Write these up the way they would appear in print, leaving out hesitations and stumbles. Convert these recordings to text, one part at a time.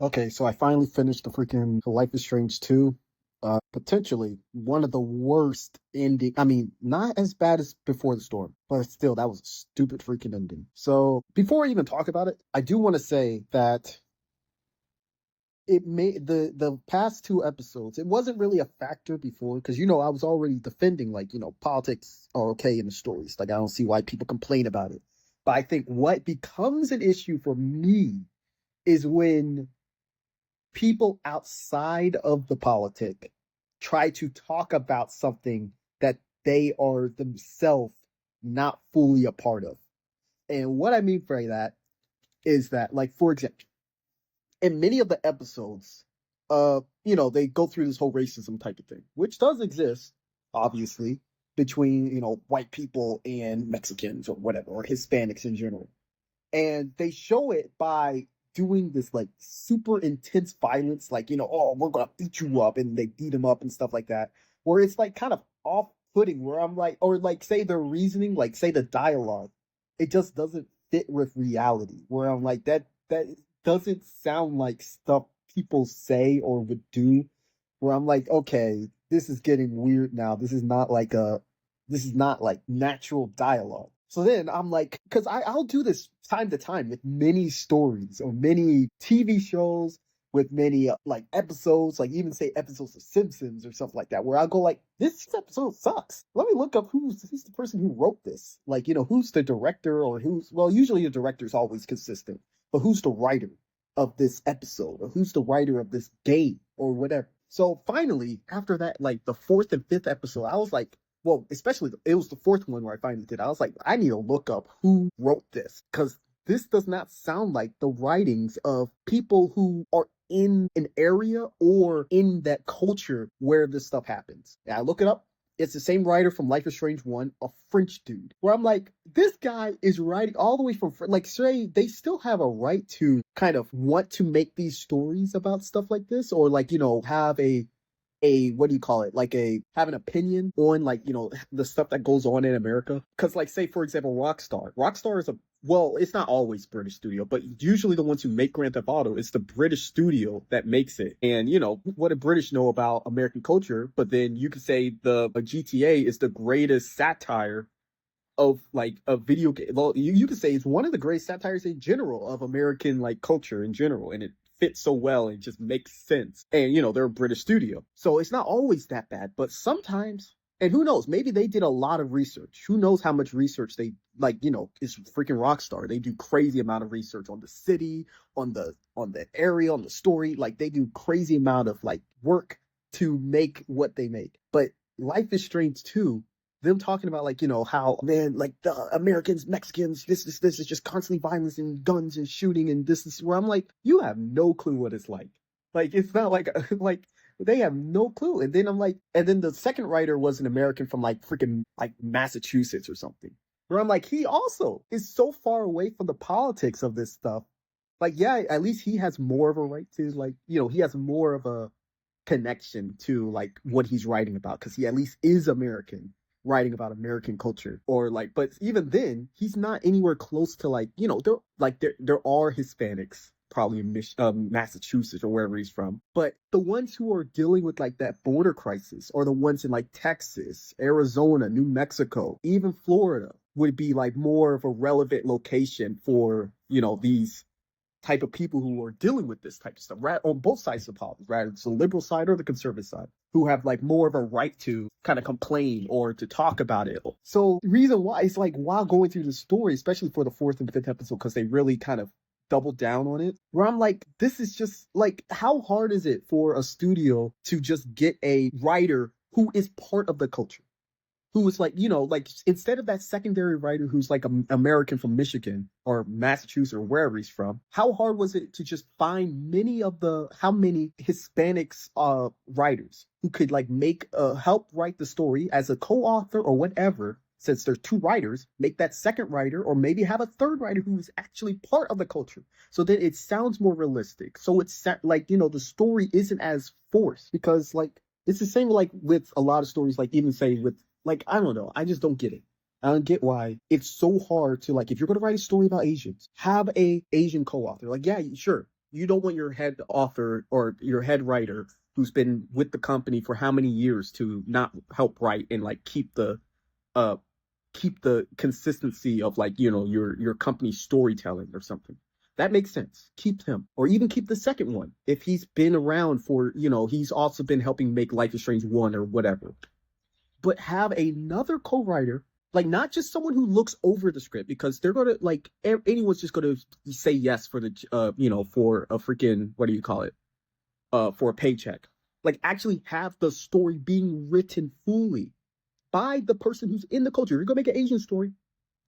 Okay, so I finally finished the freaking Life is Strange 2. Potentially one of the worst ending. I mean, not as bad as Before the Storm, but still, that was a stupid freaking ending. So before I even talk about it, I do want to say that it made the past two episodes, it wasn't really a factor before, because I was already defending, like, politics are okay in the stories. Like, I don't see why people complain about it. But I think what becomes an issue for me is when people outside of the politic try to talk about something that they are themselves not fully a part of. And what I mean by that is that, like, for example, in many of the episodes, they go through this whole racism type of thing, which does exist, obviously, between, white people and Mexicans or whatever, or Hispanics in general. And they show it by doing this like super intense violence, like, oh, we're gonna beat you up, and they beat him up and stuff like that, where it's like kind of off putting, where I'm like, or like say the reasoning, like say the dialogue, it just doesn't fit with reality, where I'm like, that doesn't sound like stuff people say or would do, where I'm like, okay, this is getting weird now. This is not like natural dialogue. So then I'm like, because I'll do this time to time with many stories or many TV shows, with many like episodes, like even say episodes of Simpsons or something like that, where I'll go like, this episode sucks. Let me look up who's the person who wrote this. Like, who's the director, or well, usually the director is always consistent, but who's the writer of this episode, or who's the writer of this game or whatever. So finally, after that, like the fourth and fifth episode, I was like, well, especially it was the fourth one where I finally did. I was like, I need to look up who wrote this, because this does not sound like the writings of people who are in an area or in that culture where this stuff happens. And I look it up. It's the same writer from Life is Strange 1, a French dude. Where I'm like, this guy is writing all the way from, like, say, they still have a right to kind of want to make these stories about stuff like this, or like, have a what do you call it, like a have an opinion on, like, the stuff that goes on in America. Because, like, say for example, Rockstar is a, well, it's not always British studio, but usually the ones who make Grand Theft Auto, it's the British studio that makes it. And what do British know about American culture? But then you could say the GTA is the greatest satire of like a video game. Well, you could say it's one of the great satires in general of American like culture in general, and it fits so well and just makes sense. And they're a British studio, so it's not always that bad, but sometimes. And who knows? Maybe they did a lot of research. Who knows how much research they like? It's freaking Rockstar. They do crazy amount of research on the city, on the area, on the story. Like, they do crazy amount of like work to make what they make. But Life is Strange too, them talking about, like, how, man, like, the Americans, Mexicans, this is just constantly violence and guns and shooting, and this is where I'm like, you have no clue what it's like. Like, it's not like like they have no clue. And then I'm like, and then the second writer was an American from like freaking like Massachusetts or something. Where I'm like, he also is so far away from the politics of this stuff. Like, yeah, at least he has more of a right to, like, he has more of a connection to like what he's writing about, because he at least is American, writing about American culture. Or like, but even then he's not anywhere close to, like, there are Hispanics probably in Massachusetts or wherever he's from, but the ones who are dealing with like that border crisis are the ones in like Texas, Arizona, New Mexico, even Florida would be like more of a relevant location for these type of people who are dealing with this type of stuff, right, on both sides of politics, right? It's the liberal side or the conservative side, who have like more of a right to kind of complain or to talk about it. So the reason why it's like, while going through the story, especially for the fourth and fifth episode, because they really kind of doubled down on it, where I'm like, this is just like, how hard is it for a studio to just get a writer who is part of the culture, who was like, like, instead of that secondary writer who's like an American from Michigan or Massachusetts or wherever he's from, how hard was it to just find how many Hispanics writers who could like make help write the story as a co-author or whatever, since there's two writers, make that second writer, or maybe have a third writer who is actually part of the culture, so that it sounds more realistic. So it's like, the story isn't as forced, because like, it's the same like with a lot of stories, like even say with, like, I don't know, I just don't get it. I don't get why it's so hard to, like, if you're going to write a story about Asians, have a Asian co-author. Like, yeah, sure, You don't want your head author or your head writer who's been with the company for how many years to not help write and like uh keep the consistency of like, you know, your company's storytelling or something. That makes sense. Keep him. Or even keep the second one. If he's been around for, you know, he's also been helping make Life is Strange 1 or whatever. But have another co-writer, like not just someone who looks over the script, because they're gonna like anyone's just gonna say yes for the you know, for a freaking, what do you call it, for a paycheck. Like actually have the story being written fully by the person who's in the culture. If you're gonna make an Asian story,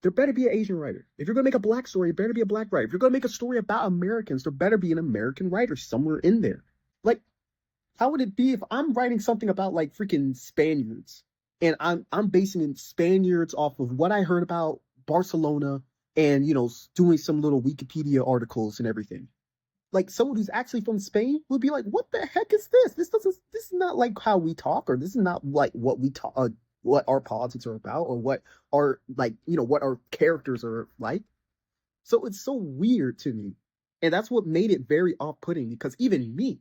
there better be an Asian writer. If you're gonna make a black story, it better be a black writer. If you're gonna make a story about Americans, there better be an American writer somewhere in there. Like, how would it be if I'm writing something about like freaking Spaniards and I'm basing in Spaniards off of what I heard about Barcelona and, you know, doing some little Wikipedia articles and everything. Like someone who's actually from Spain would be like, "What the heck is this? This is not like how we talk, or this is not like what we talk, what our politics are about, or what our, like, you know, what our characters are like." So it's so weird to me, and that's what made it very off-putting. Because even me,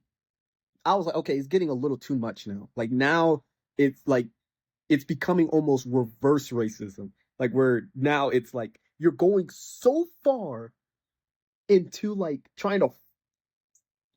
I was like, okay, it's getting a little too much now. Like now, it's becoming almost reverse racism. Like where now it's like you're going so far into like trying to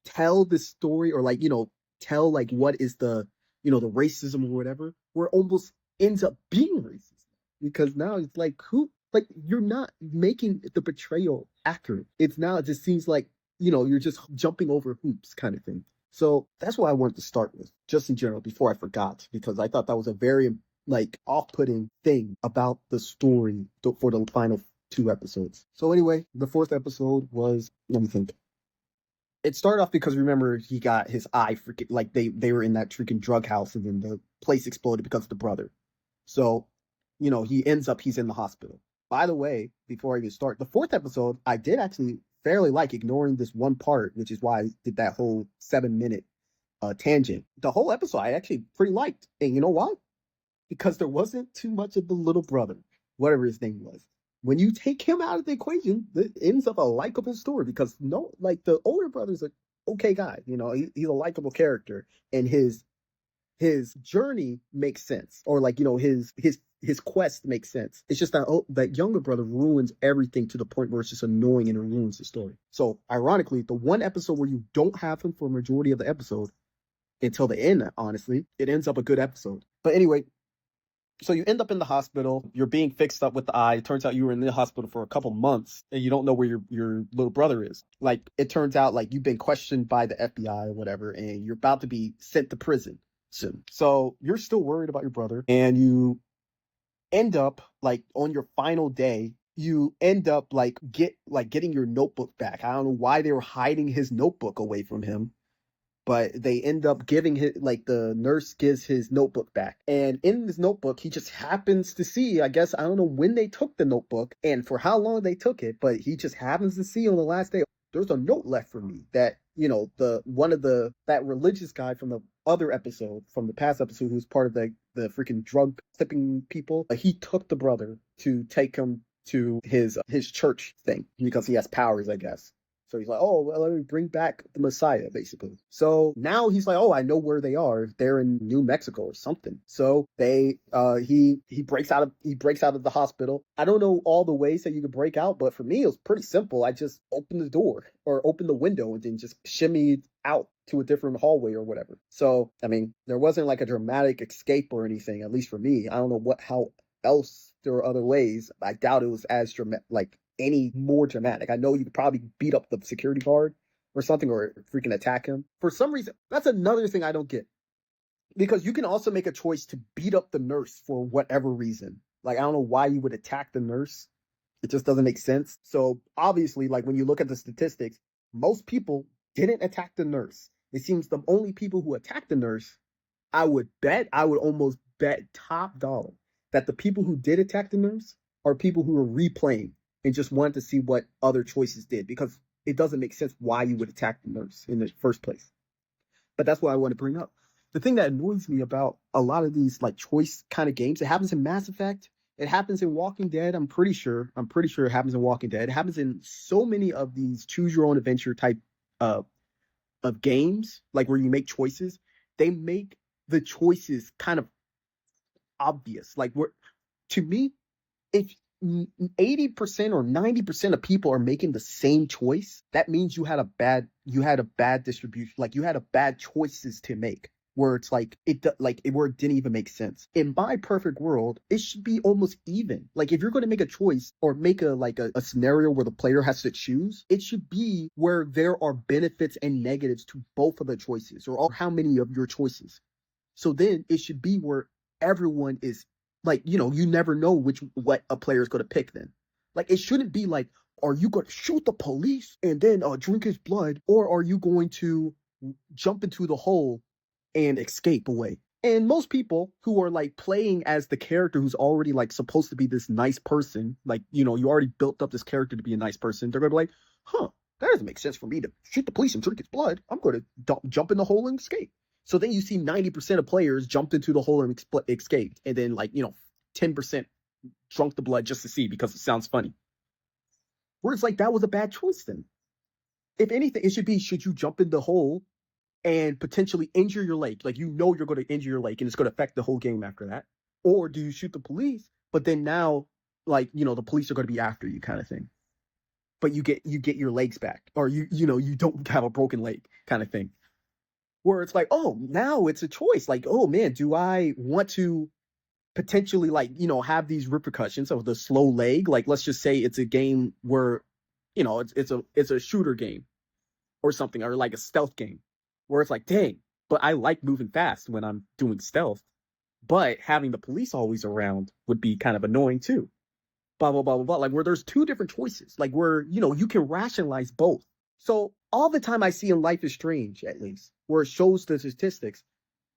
tell this story, or like, you know, tell like what is the, you know, the racism or whatever, where it almost ends up being racist. Because now it's like, who, like, you're not making the portrayal accurate. It's now, it just seems like, you know, you're just jumping over hoops kind of thing. So that's what I wanted to start with, just in general, before I forgot, because I thought that was a very like off-putting thing about the story for the final 2 episodes. So anyway, the 4th episode was, let me think. It started off because, remember, he got his eye freaking, like they were in that freaking drug house and then the place exploded because of the brother. So, you know, he's in the hospital. By the way, before I even start, the 4th episode I did actually fairly like, ignoring this one part, which is why I did that whole 7-minute tangent. The whole episode I actually pretty liked. And you know why? Because there wasn't too much of the little brother, whatever his name was. When you take him out of the equation, it ends up a likable story, because no, like the older brother's a okay guy, you know, he's a likable character, and his journey makes sense, or like, you know, his quest makes sense. It's just that that younger brother ruins everything to the point where it's just annoying and it ruins the story. So ironically, the one episode where you don't have him for a majority of the episode until the end, honestly, it ends up a good episode. But anyway, so you end up in the hospital, you're being fixed up with the eye. It turns out you were in the hospital for a couple months and you don't know where your little brother is. Like, it turns out like you've been questioned by the FBI or whatever, and you're about to be sent to prison soon. So you're still worried about your brother, and you end up like on your final day, you end up getting your notebook back. I don't know why they were hiding his notebook away from him, but they end up giving his, like, the nurse gives his notebook back. And in this notebook, he just happens to see, I guess, I don't know when they took the notebook and for how long they took it, but he just happens to see on the last day, there's a note left for me that, you know, that religious guy from the other episode, from the past episode, who's part of the freaking drug tipping people, he took the brother to take him to his church thing because he has powers, I guess. So he's like, oh, well, let me bring back the Messiah, basically. So now he's like, oh, I know where they are. They're in New Mexico or something. So he breaks out of the hospital. I don't know all the ways that you could break out, but for me, it was pretty simple. I just opened the door or opened the window and then just shimmied out to a different hallway or whatever. So, I mean, there wasn't like a dramatic escape or anything, at least for me. I don't know how else there were other ways. I doubt it was as dramatic, like any more dramatic. I know you could probably beat up the security guard or something, or freaking attack him. For some reason, that's another thing I don't get. Because you can also make a choice to beat up the nurse for whatever reason. Like, I don't know why you would attack the nurse. It just doesn't make sense. So obviously, like, when you look at the statistics, most people didn't attack the nurse. It seems the only people who attacked the nurse, I would almost bet top dollar that the people who did attack the nurse are people who were replaying and just wanted to see what other choices did, because it doesn't make sense why you would attack the nurse in the first place. But that's what I want to bring up. The thing that annoys me about a lot of these like choice kind of games, it happens in Mass Effect, it happens in Walking Dead. I'm pretty sure it happens in Walking Dead. It happens in so many of these choose your own adventure type of games, like where you make choices, they make the choices kind of obvious. Like to me, if 80% or 90% of people are making the same choice, that means you had a bad distribution. Like you had a bad choices to make. Where it's like where it didn't even make sense. In my perfect world, it should be almost even. Like if you're going to make a choice or make a scenario where the player has to choose, it should be where there are benefits and negatives to both of the choices, or how many of your choices. So then it should be where everyone is like, you never know what a player is going to pick then. Like it shouldn't be like, are you going to shoot the police and then drink his blood, or are you going to jump into the hole and escape away? And most people who are like playing as the character who's already like supposed to be this nice person, like, you already built up this character to be a nice person, they're going to be like, that doesn't make sense for me to shoot the police and drink his blood. I'm going to jump in the hole and escape. So then you see 90% of players jumped into the hole and escaped. And then 10% drunk the blood just to see because it sounds funny. Where it's like, that was a bad choice then. If anything, it should be, should you jump in the hole and potentially injure your leg? Like, you're going to injure your leg and it's going to affect the whole game after that. Or do you shoot the police, but then now, the police are going to be after you kind of thing. But you get your legs back, or you don't have a broken leg kind of thing. Where it's like, oh, now it's a choice. Like, oh man, do I want to potentially have these repercussions of the slow leg? Like, let's just say it's a game where, it's a shooter game or something, or like a stealth game where it's like, dang, but I like moving fast when I'm doing stealth, but having the police always around would be kind of annoying too. Blah, blah, blah, blah, blah. Like where there's two different choices, like where, you can rationalize both. So all the time I see in Life is Strange, at least, where it shows the statistics,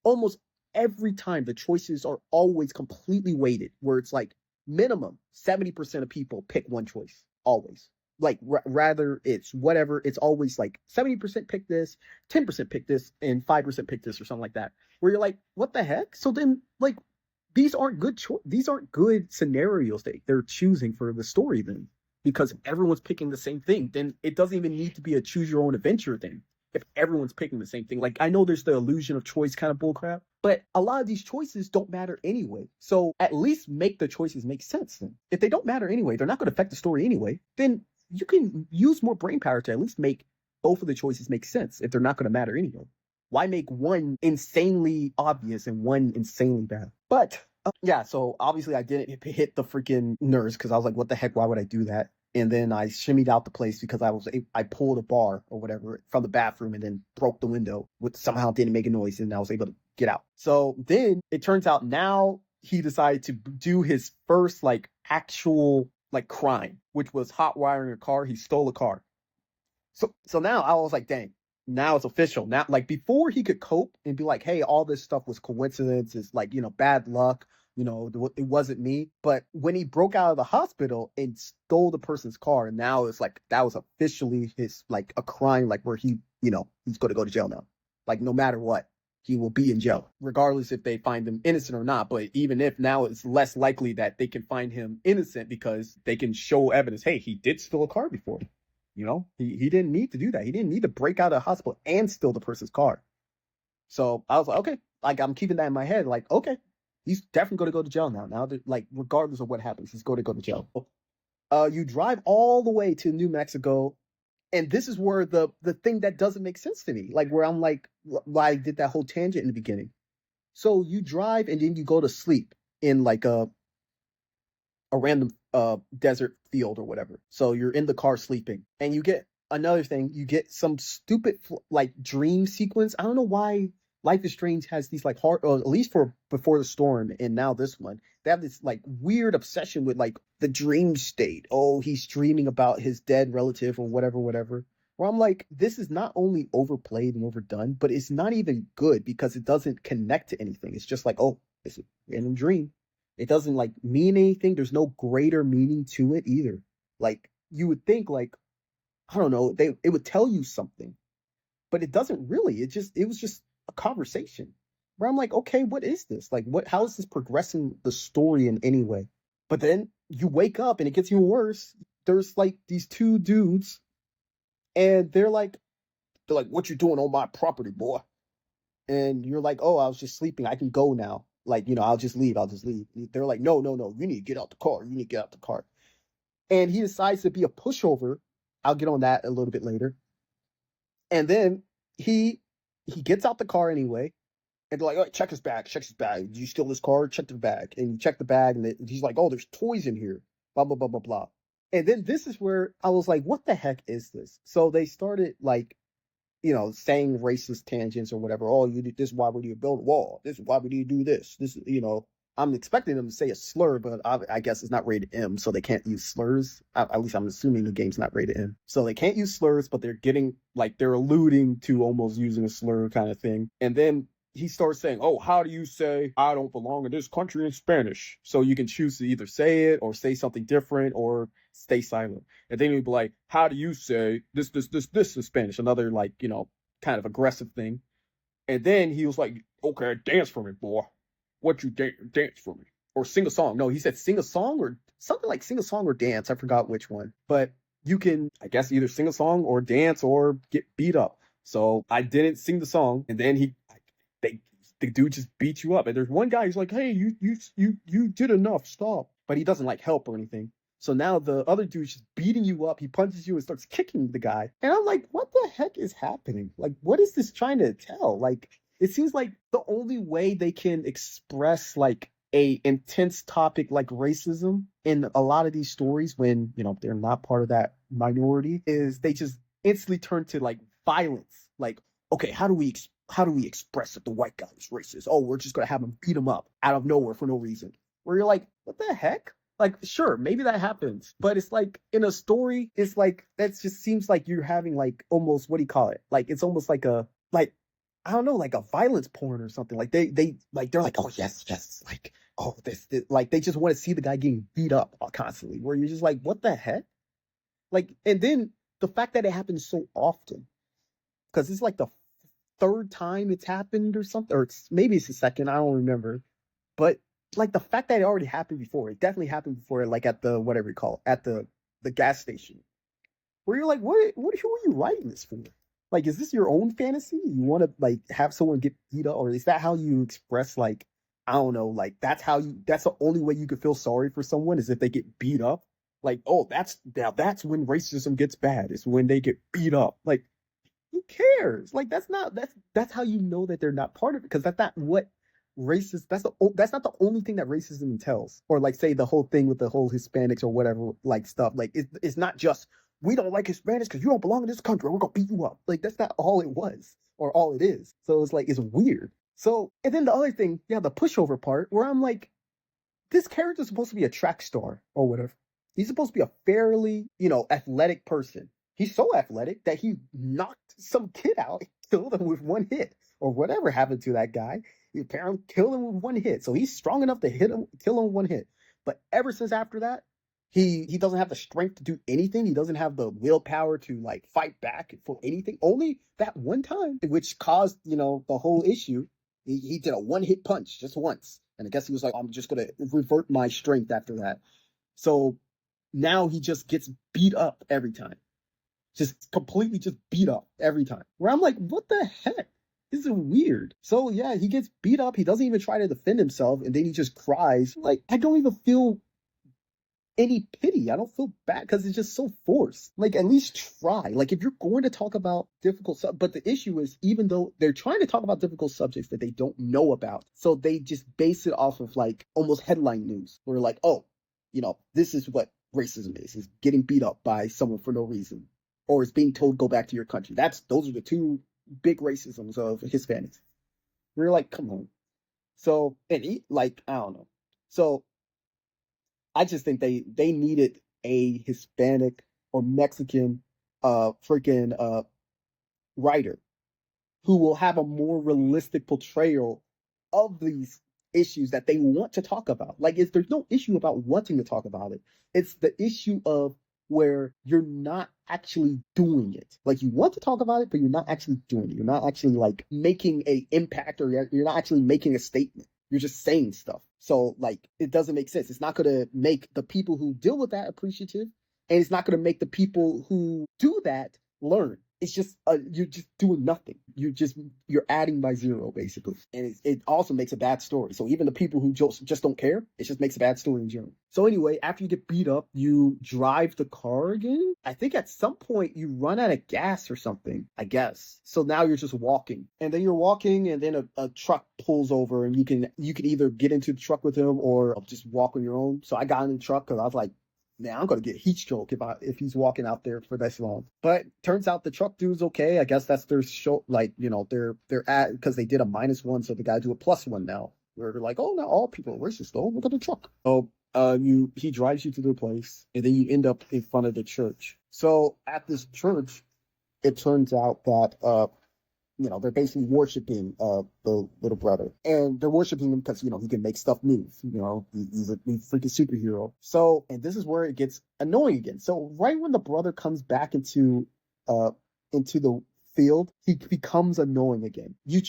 almost every time the choices are always completely weighted, where it's like minimum 70% of people pick one choice, always. Like rather it's whatever, it's always like 70% pick this, 10% pick this, and 5% pick this, or something like that. Where you're like, what the heck? So then these aren't good scenarios they're choosing for the story then. Because everyone's picking the same thing, then it doesn't even need to be a choose your own adventure thing. If everyone's picking the same thing, like I know there's the illusion of choice kind of bullcrap, but a lot of these choices don't matter anyway. So at least make the choices make sense then. If they don't matter anyway, they're not going to affect the story anyway, then you can use more brain power to at least make both of the choices make sense if they're not going to matter anyway. Why make one insanely obvious and one insanely bad? But yeah, so obviously I didn't hit the freaking nurse because I was like, what the heck, why would I do that? And then I shimmied out the place because I pulled a bar or whatever from the bathroom and then broke the window, which somehow didn't make a noise, and I was able to get out. So then it turns out now he decided to do his first actual crime, which was hot wiring a car. He stole a car. So now I was like, dang, now it's official. Now, before he could cope and be like, hey, all this stuff was coincidence, it's bad luck, it wasn't me. But when he broke out of the hospital and stole the person's car, and now it's that was officially his a crime, where he, he's going to go to jail now. No matter what, he will be in jail, regardless if they find him innocent or not. But even if now, it's less likely that they can find him innocent because they can show evidence, hey, he did steal a car before. He didn't need to do that. He didn't need to break out of the hospital and steal the person's car. So I was like, okay, I'm keeping that in my head. Okay, he's definitely going to go to jail now. Now that regardless of what happens, he's going to go to jail. You drive all the way to New Mexico, and this is where the thing that doesn't make sense to me, where I'm why I did that whole tangent in the beginning. So you drive and then you go to sleep in a random desert field or whatever. So you're in the car sleeping, and you get another thing. You get some stupid dream sequence. I don't know why Life is Strange has these hard, or at least for Before the Storm, and now this one, they have this weird obsession with the dream state. Oh, he's dreaming about his dead relative or whatever. Where I'm like, this is not only overplayed and overdone, but it's not even good because it doesn't connect to anything. It's just oh, it's a random dream. It doesn't mean anything. There's no greater meaning to it either. You would think I don't know, it would tell you something, but it doesn't really. It was just a conversation where I'm like, okay, what is this? How is this progressing the story in any way? But then you wake up and it gets even worse. There's these two dudes, and they're They're like, what you doing on my property, boy? And you're like, oh, I was just sleeping. I can go now. Like, I'll just leave. I'll just leave. They're like, no, no, no. You need to get out the car. You need to get out the car. And he decides to be a pushover. I'll get on that a little bit later. And then he gets out the car anyway. And they're like, oh, check his bag. Check his bag. Did you steal this car? Check the bag. And you check the bag. And he's like, oh, there's toys in here. Blah, blah, blah, blah, blah. And then this is where I was like, what the heck is this? So they started like, saying racist tangents or whatever. Oh, this is why we need to build a wall. This is why we need to do this. This, I'm expecting them to say a slur, but I guess it's not rated M, so they can't use slurs. At least I'm assuming the game's not rated M. So they can't use slurs, but they're alluding to almost using a slur kind of thing. And then he starts saying, oh, how do you say I don't belong in this country in Spanish? So you can choose to either say it or say something different or stay silent. And then he'd be like, how do you say this in Spanish? Another kind of aggressive thing. And then he was like, okay, dance for me, boy. What you dance for me? Or sing a song. No, he said sing a song or something like sing a song or dance. I forgot which one. But you can, I guess, either sing a song or dance or get beat up. So I didn't sing the song. And then the dude just beats you up. And there's one guy who's like, hey, you did enough. Stop. But he doesn't help or anything. So now the other dude's just beating you up. He punches you and starts kicking the guy. And I'm like, what the heck is happening? Like, what is this trying to tell? Like, it seems like the only way they can express a intense topic like racism in a lot of these stories when, they're not part of that minority is they just instantly turn to violence. Like, okay, how do we express that the white guy is racist? Oh, we're just going to have him beat him up out of nowhere for no reason. Where you're like, what the heck? Like, sure, maybe that happens, but it's like in a story, it's like that just seems like you're having almost, what do you call it? Like it's almost like I don't know, like a violence porn or something. Like they're like, oh yes, like oh this like they just want to see the guy getting beat up constantly. Where you're just like, what the heck? Like, and then the fact that it happens so often, because it's like the third time it's happened or something, or maybe it's the second, I don't remember, but. Like the fact that it already happened before, it definitely happened before, like at the whatever you call it, at the gas station, where you're like, who are you writing this for? Like, is this your own fantasy? You want to have someone get beat up, or is that how you express I don't know, that's the only way you could feel sorry for someone is if they get beat up? Like, oh, that's when racism gets bad, is when they get beat up. Like, who cares? Like, that's how you know that they're not part of it, because that's not what racist that's not the only thing that racism entails, or say the whole thing with the whole Hispanics or whatever stuff. Like it's not just we don't like Hispanics because you don't belong in this country, we're gonna beat you up. Like that's not all it was or all it is. So it's it's weird. So and then the other thing, yeah, the pushover part where I'm like, this character's supposed to be a track star or whatever. He's supposed to be a fairly athletic person. He's so athletic that he knocked some kid out, killed him with one hit, or whatever happened to that guy. He apparently killed him with one hit. So he's strong enough to kill him with one hit. But ever since after that, he doesn't have the strength to do anything. He doesn't have the willpower to fight back for anything. Only that one time, which caused, the whole issue. He did a one-hit punch just once. And I guess he was like, I'm just going to revert my strength after that. So now he just gets beat up every time. Just completely just beat up every time. Where I'm like, what the heck? This is weird. So yeah, he gets beat up. He doesn't even try to defend himself. And then he just cries. Like, I don't even feel any pity. I don't feel bad because it's just so forced. Like, at least try. Like, if you're going to talk about difficult but the issue is, even though they're trying to talk about difficult subjects that they don't know about, so they just base it off of almost headline news. Where oh, this is what racism is getting beat up by someone for no reason. Or it's being told, go back to your country. Those are the two big racisms of Hispanics. We're like, come on. So, and I don't know. So, I just think they needed a Hispanic or Mexican writer who will have a more realistic portrayal of these issues that they want to talk about. There's no issue about wanting to talk about it. It's the issue of where you're not actually doing it. You want to talk about it, but you're not actually doing it. You're not actually making an impact, or you're not actually making a statement. You're just saying stuff. So it doesn't make sense. It's not going to make the people who deal with that appreciative, and it's not going to make the people who do that learn. it's just you're just doing nothing. You're adding by zero basically, and it also makes a bad story. So even the people who just don't care, it just makes a bad story in general. So anyway, after you get beat up, you drive the car again. I think at some point you run out of gas or something, I guess. So now you're just walking, and then you're walking, and then a truck pulls over, and you can either get into the truck with him or just walk on your own. So I got in the truck because I was like, man, I'm gonna get heat stroke if he's walking out there for this long. But turns out the truck dude's okay. I guess that's their show. Like, they're at, because they did a -1, so they gotta do a +1 now. Where they're like, oh, now all people are racist. Oh, look at the truck. So he drives you to their place, and then you end up in front of the church. So at this church, it turns out that they're basically worshiping the little brother, and they're worshiping him because he can make stuff move. He's a freaking superhero. So, and this is where it gets annoying again. So right when the brother comes back into the field, he becomes annoying again. You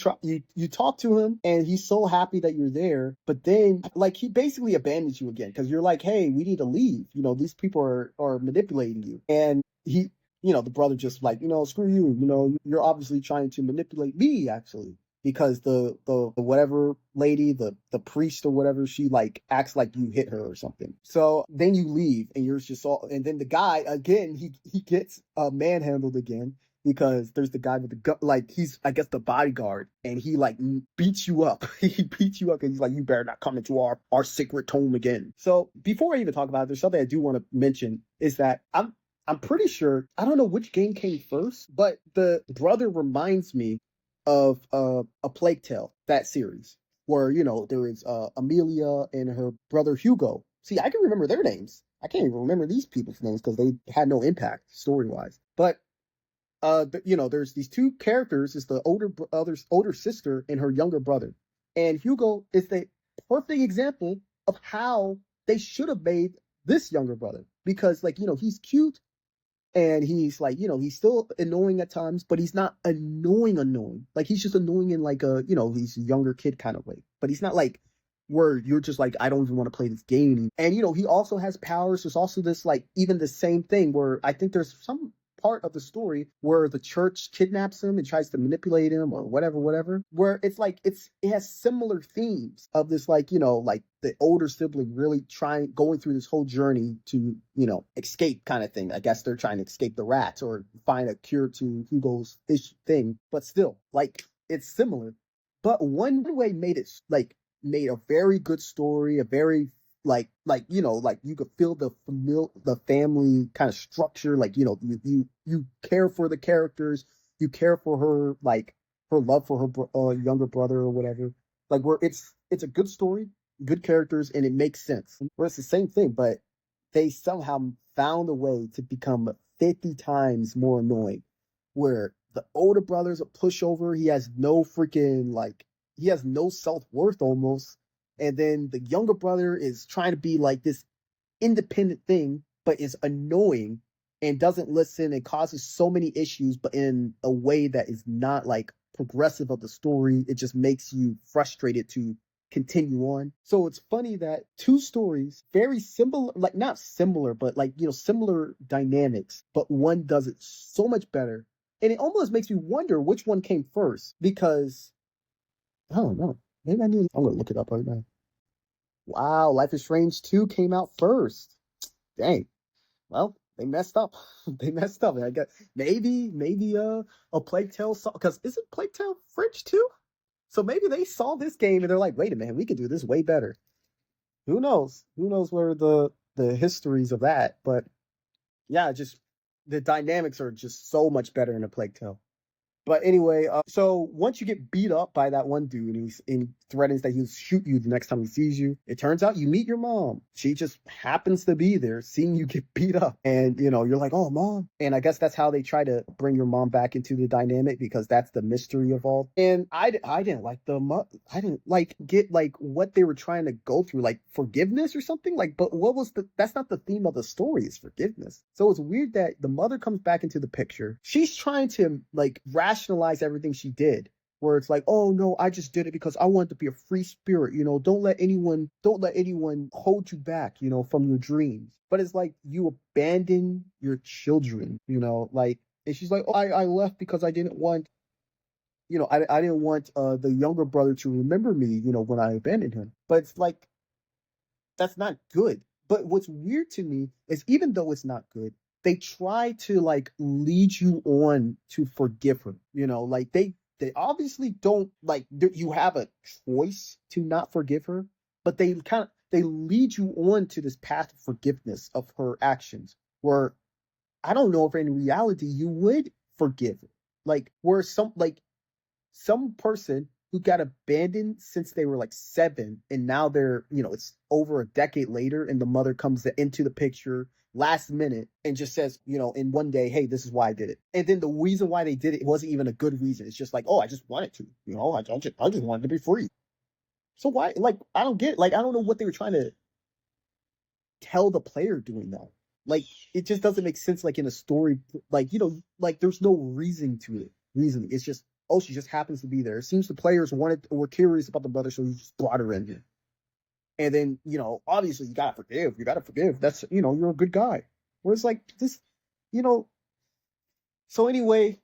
talk to him, and he's so happy that you're there, but then like he basically abandons you again because you're like, hey, we need to leave. These people are manipulating you, and the brother just like, screw you. You're obviously trying to manipulate me, actually, because the whatever lady, the priest or whatever, she like acts like you hit her or something. So then you leave, and you're just all, and then the guy again, he gets manhandled again because there's the guy with the gun, like he's, I guess, the bodyguard, and he like beats you up. He beats you up, and he's like, you better not come into our sacred home again. So before I even talk about it, there's something I do want to mention is that I'm pretty sure, I don't know which game came first, but the brother reminds me of A Plague Tale, that series, where, there is Amelia and her brother Hugo. See, I can remember their names. I can't even remember these people's names because they had no impact story-wise. But, there's these two characters. It's the older sister and her younger brother. And Hugo is the perfect example of how they should have made this younger brother. Because, like, he's cute, and he's like, he's still annoying at times, but he's not annoying. Like, he's just annoying in like he's a younger kid kind of way. But he's not like where you're just like, I don't even want to play this game anymore. And, he also has powers. There's also this, like, even the same thing where I think there's some part of the story where the church kidnaps him and tries to manipulate him or whatever, where it's like, it has similar themes of this, like, like the older sibling really going through this whole journey to, escape kind of thing. I guess they're trying to escape the rats or find a cure to Hugo's thing, but still, like, it's similar. But one way made a very good story, a very like you could feel the family kind of structure, like, you care for the characters, you care for her, like her love for her younger brother or whatever, like, where it's a good story, good characters, and it makes sense. Where it's the same thing, but they somehow found a way to become 50 times more annoying, where the older brother's a pushover. He has no self-worth almost. And then the younger brother is trying to be like this independent thing, but is annoying and doesn't listen and causes so many issues, but in a way that is not like progressive of the story. It just makes you frustrated to continue on. So it's funny that two stories, very similar, like not similar, but like, similar dynamics, but one does it so much better. And it almost makes me wonder which one came first, because I don't know. Maybe I'm going to look it up right now. Wow, Life is Strange 2 came out first. Dang. Well, they messed up. They messed up. I guess maybe a Plague Tale saw, because isn't Plague Tale French too? So maybe they saw this game and they're like, wait a minute, we can do this way better. Who knows? Who knows where the histories of that? But yeah, just the dynamics are just so much better in a Plague Tale. But anyway, so once you get beat up by that one dude, and he threatens that he'll shoot you the next time he sees you, it turns out you meet your mom. She just happens to be there, seeing you get beat up. And, you're like, oh, mom. And I guess that's how they try to bring your mom back into the dynamic, because that's the mystery of all. And I didn't like I didn't like get like what they were trying to go through, like forgiveness or something. Like, but that's not the theme of the story, is forgiveness. So it's weird that the mother comes back into the picture. She's trying to like rationalize everything she did, where it's like, oh no, I just did it because I wanted to be a free spirit, don't let anyone hold you back, from your dreams. But it's like, you abandon your children, like And she's like, oh, I left because I didn't want, I didn't want the younger brother to remember me, when I abandoned him. But it's like, that's not good. But what's weird to me is even though it's not good, they try to like lead you on to forgive her. Like they obviously don't like you have a choice to not forgive her, but they lead you on to this path of forgiveness of her actions where I don't know if in reality you would forgive her. Like where some person who got abandoned since they were like 7 and now they're it's over a decade later and the mother comes into the picture last minute and just says in one day, hey, this is why I did it, and then the reason why they did it wasn't even a good reason. It's just like, oh, I just wanted to, I just wanted to be free. So why, like, I don't get, like, I don't know what they were trying to tell the player doing that. Like, it just doesn't make sense, like, in a story. Like, like, there's no reason to it. Reasoning. It's just, oh, she just happens to be there. It seems the players were curious about the brother, so you just brought her in here. And then, obviously, you gotta forgive. You gotta forgive. That's, you're a good guy. Whereas, like, this, you know. So anyway,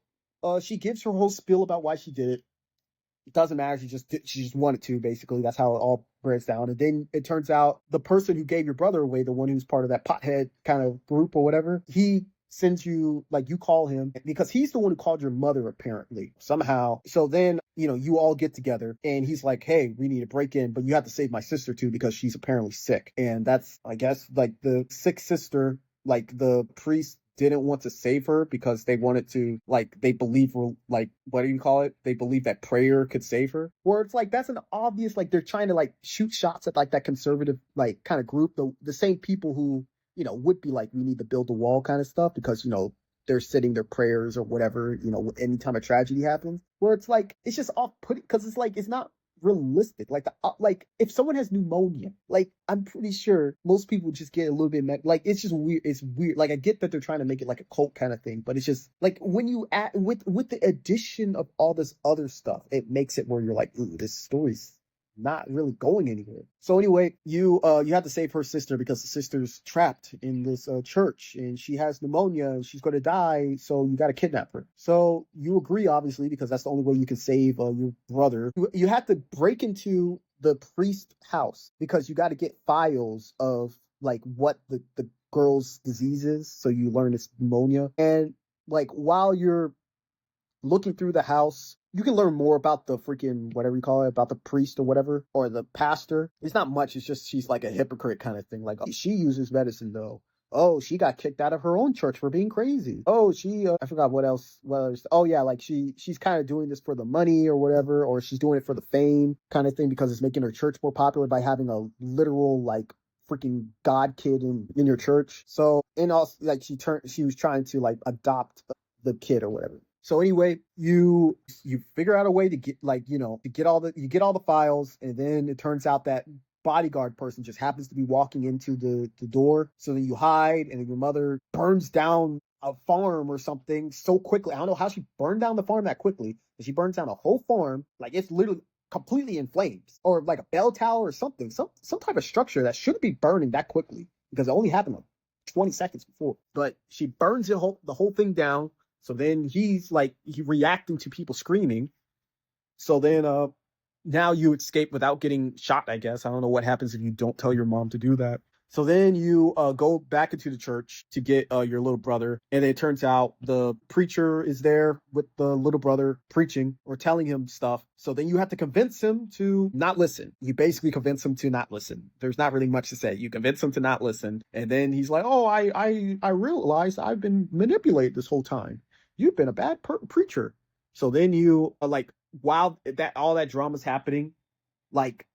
she gives her whole spiel about why she did it. It doesn't matter. She just wanted to, basically. That's how it all breaks down. And then it turns out the person who gave your brother away, the one who's part of that pothead kind of group or whatever, he sends you, like, you call him because he's the one who called your mother, apparently, somehow. So then, you all get together and he's like, hey, we need to break in, but you have to save my sister too because she's apparently sick. And that's, I guess, like the sick sister, like the priest didn't want to save her because they wanted to, like, they believe, like, what do you call it? They believe that prayer could save her. Where it's like, that's an obvious, like, they're trying to, like, shoot shots at, like, that conservative, like, kind of group. The same people who, would be like, we need to build a wall kind of stuff because, they're sitting their prayers or whatever, anytime a tragedy happens. Where it's like, it's just off-putting because it's like, it's not realistic. Like like if someone has pneumonia, like I'm pretty sure most people just get a little bit like it's just weird. It's weird. Like I get that they're trying to make it like a cult kind of thing, but it's just like when you add with the addition of all this other stuff, it makes it where you're like, ooh, this story's not really going anywhere. So anyway, you have to save her sister because the sister's trapped in this church and she has pneumonia and she's going to die. So you got to kidnap her. So you agree, obviously, because that's the only way you can save your brother. You have to break into the priest's house because you got to get files of like what the girl's disease is. So you learn it's pneumonia. And like while you're looking through the house, you can learn more about the freaking whatever you call it, about the priest or whatever, or the pastor. It's not much. It's just she's like a hypocrite kind of thing. Like, oh, she uses medicine though. Oh, she got kicked out of her own church for being crazy. Oh, she I forgot what else. Well, oh yeah, like she's kind of doing this for the money or whatever, or she's doing it for the fame kind of thing because it's making her church more popular by having a literal like freaking god kid in your church. So and also like she was trying to like adopt the kid or whatever. So anyway, you figure out a way to get to get all the files, and then it turns out that bodyguard person just happens to be walking into the door. So then you hide, and then your mother burns down a farm or something so quickly. I don't know how she burned down the farm that quickly, but she burns down a whole farm, like it's literally completely in flames, or like a bell tower or something, some type of structure that shouldn't be burning that quickly because it only happened like 20 seconds before. But she burns the whole thing down. So then he's reacting to people screaming. So then now you escape without getting shot, I guess. I don't know what happens if you don't tell your mom to do that. So then you go back into the church to get your little brother. And then it turns out the preacher is there with the little brother preaching or telling him stuff. So then you have to convince him to not listen. You basically convince him to not listen. There's not really much to say. You convince him to not listen. And then he's like, oh, I realized I've been manipulated this whole time. You've been a bad preacher. So then you while all that drama's happening, like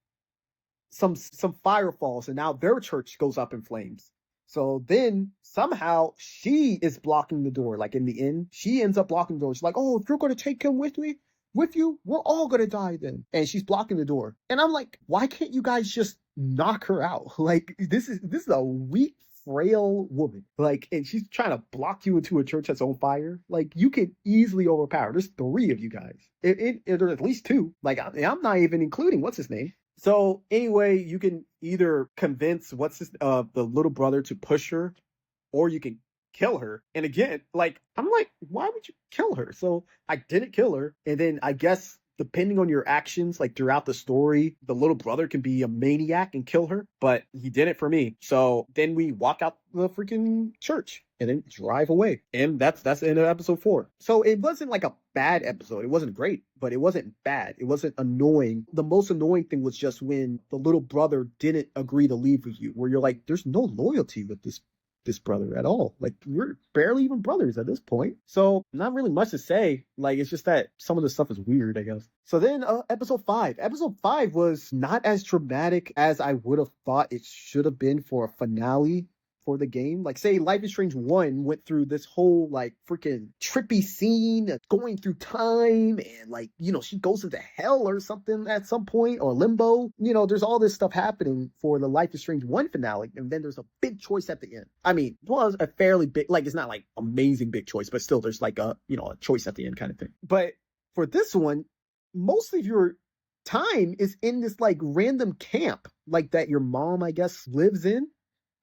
some fire falls and now their church goes up in flames. So then somehow she is blocking the door. Like in the end, she ends up blocking the door. She's like, oh, if you're going to take him with you, we're all going to die then. And she's blocking the door. And I'm like, why can't you guys just knock her out? Like this is a weak, frail woman. Like, and she's trying to block you into a church that's on fire. Like you can easily overpower. There's 3 of you guys. There's at least 2. Like I'm not even including what's his name. So anyway, you can either convince the little brother to push her, or you can kill her. And again, like, I'm like, why would you kill her? So I didn't kill her. And then I guess depending on your actions, like throughout the story, the little brother can be a maniac and kill her, but he did it for me. So then we walk out the freaking church and then drive away. And that's the end of episode 4. So it wasn't like a bad episode. It wasn't great, but it wasn't bad. It wasn't annoying. The most annoying thing was just when the little brother didn't agree to leave with you, where you're like, there's no loyalty with this brother at all. Like, we're barely even brothers at this point. So not really much to say. Like, it's just that some of the stuff is weird, I guess. So then episode 5. Episode 5 was not as dramatic as I would have thought it should have been for a finale for the game. Like, say Life is Strange 1 went through this whole like freaking trippy scene going through time, and like, you know, she goes into hell or something at some point, or limbo. You know, there's all this stuff happening for the Life is Strange 1 finale, and then there's a big choice at the end. I mean, it was a fairly big, like, it's not like amazing big choice, but still there's like a, you know, a choice at the end kind of thing. But for this one, most of your time is in this like random camp, like that your mom, I guess, lives in.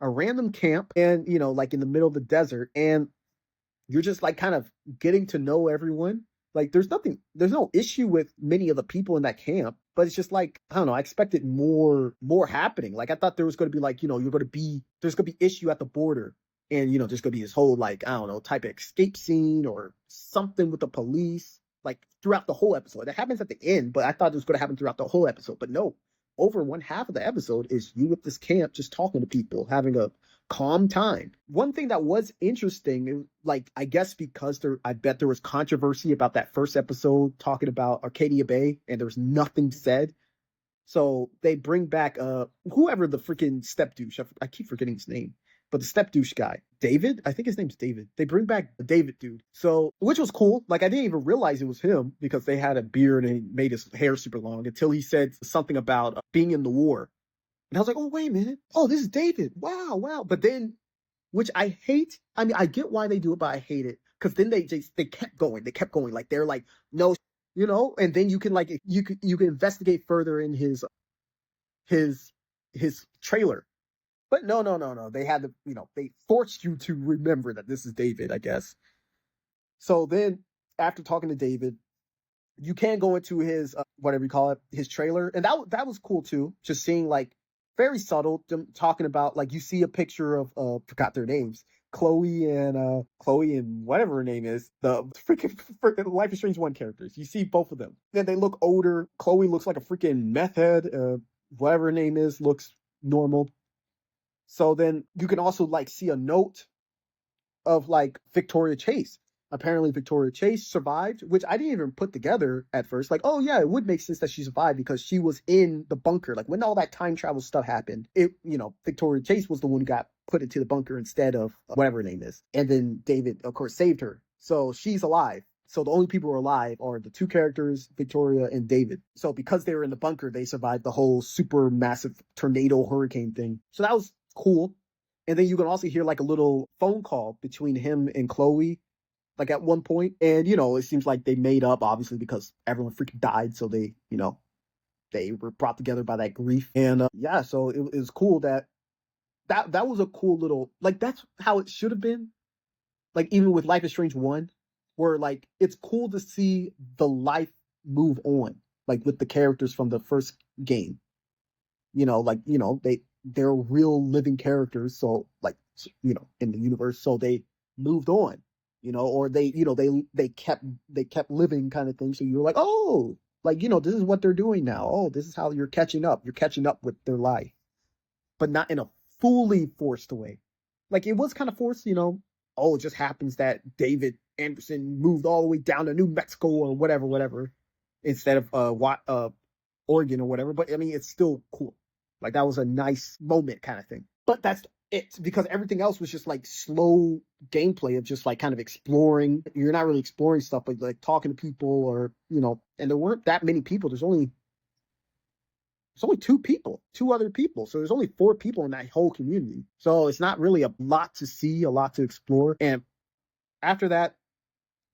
A random camp, and, you know, like in the middle of the desert, and you're just like kind of getting to know everyone. Like, there's no issue with many of the people in that camp, but it's just like, I don't know, I expected more happening. Like, I thought there was going to be like, you know, there's going to be issue at the border, and, you know, there's going to be this whole like, I don't know, type of escape scene or something with the police, like throughout the whole episode. That happens at the end, but I thought it was going to happen throughout the whole episode. But no, over one half of the episode is you at this camp just talking to people, having a calm time. One thing that was interesting, like, I guess because I bet there was controversy about that first episode talking about Arcadia Bay, and there was nothing said. So they bring back whoever the freaking step douche, I keep forgetting his name, but the step douche guy, David, I think his name's David. They bring back the David dude. So, which was cool. Like, I didn't even realize it was him because they had a beard and he made his hair super long until he said something about being in the war. And I was like, oh, wait a minute. Oh, this is David. Wow. But then, which I hate. I mean, I get why they do it, but I hate it. Because then they kept going. They kept going. Like, they're like, no, you know, and then you can like, you can investigate further in his trailer. But no. They had to, you know, they forced you to remember that this is David, I guess. So then, after talking to David, you can go into his, whatever you call it, his trailer. And that was cool too. Just seeing like, very subtle, them talking about, like, you see a picture of, forgot their names, Chloe and whatever her name is, the freaking Life is Strange 1 characters. You see both of them. Then they look older. Chloe looks like a freaking meth head. Whatever her name is looks normal. So then you can also like see a note of like Victoria Chase. Apparently Victoria Chase survived, which I didn't even put together at first. Like, oh yeah, it would make sense that she survived because she was in the bunker. Like, when all that time travel stuff happened, Victoria Chase was the one who got put into the bunker instead of whatever her name is. And then David, of course, saved her. So she's alive. So the only people who are alive are the two characters, Victoria and David. So because they were in the bunker, they survived the whole super massive tornado hurricane thing. So that was cool. And then you can also hear like a little phone call between him and Chloe, like at one point. And, you know, it seems like they made up, obviously, because everyone freaking died. So they, you know, they were brought together by that grief. And yeah, so it was cool that was a cool little, like, that's how it should have been. Like, even with Life is Strange 1, where like, it's cool to see the life move on, like with the characters from the first game. You know, like, you know, they're real living characters. So like, you know, in the universe, so they moved on. You know, or they, you know, they kept living kind of thing. So you're like, oh, like, you know, this is what they're doing now. Oh, this is how you're catching up. You're catching up with their life, but not in a fully forced way. Like, it was kind of forced, you know. Oh, it just happens that David Anderson moved all the way down to New Mexico or whatever, instead of Oregon or whatever. But I mean, it's still cool. Like, that was a nice moment kind of thing. But that's it, because everything else was just like slow gameplay of just like kind of exploring. You're not really exploring stuff, but like talking to people, or, you know, and there weren't that many people. There's only two other people. So there's only 4 people in that whole community. So it's not really a lot to see, a lot to explore. And after that,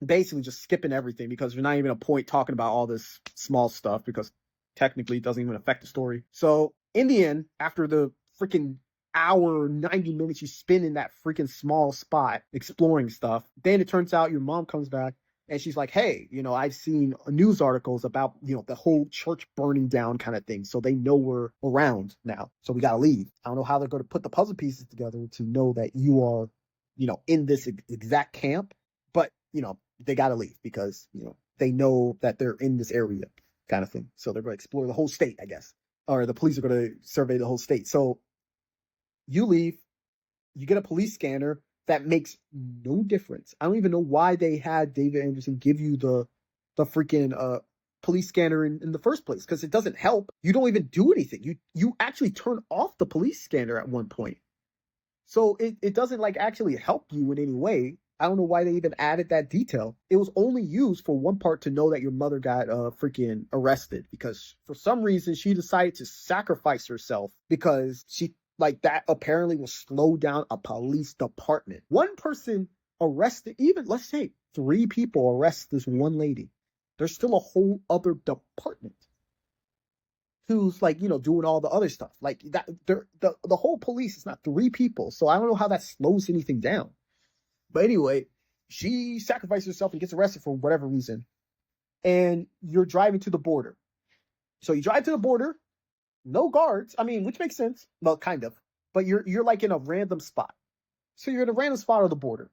basically just skipping everything, because there's not even a point talking about all this small stuff, because technically it doesn't even affect the story. So in the end, after the freaking hour, 90 minutes you spend in that freaking small spot exploring stuff. Then it turns out your mom comes back and she's like, hey, I've seen news articles about, the whole church burning down kind of thing. So they know we're around now. So we got to leave. I don't know how they're going to put the puzzle pieces together to know that you are, in this exact camp. But, they got to leave because, they know that they're in this area kind of thing. So they're going to explore the whole state, I guess. Or the police are going to survey the whole state. So you leave, you get a police scanner that makes no difference. I don't even know why they had David Anderson give you the freaking police scanner in the first place, because it doesn't help. You don't even do anything. You actually turn off the police scanner at one point. So it doesn't like actually help you in any way. I don't know why they even added that detail. It was only used for one part to know that your mother got freaking arrested, because for some reason she decided to sacrifice herself because she like that apparently will slow down a police department. One person arrested, even let's say 3 people arrest this one lady. There's still a whole other department who's like, doing all the other stuff. Like that, the whole police is not 3 people. So I don't know how that slows anything down. But anyway, she sacrifices herself and gets arrested for whatever reason. And you're driving to the border. So you drive to the border, no guards. I mean, which makes sense. Well, kind of. But you're like in a random spot. So you're in a random spot of the border.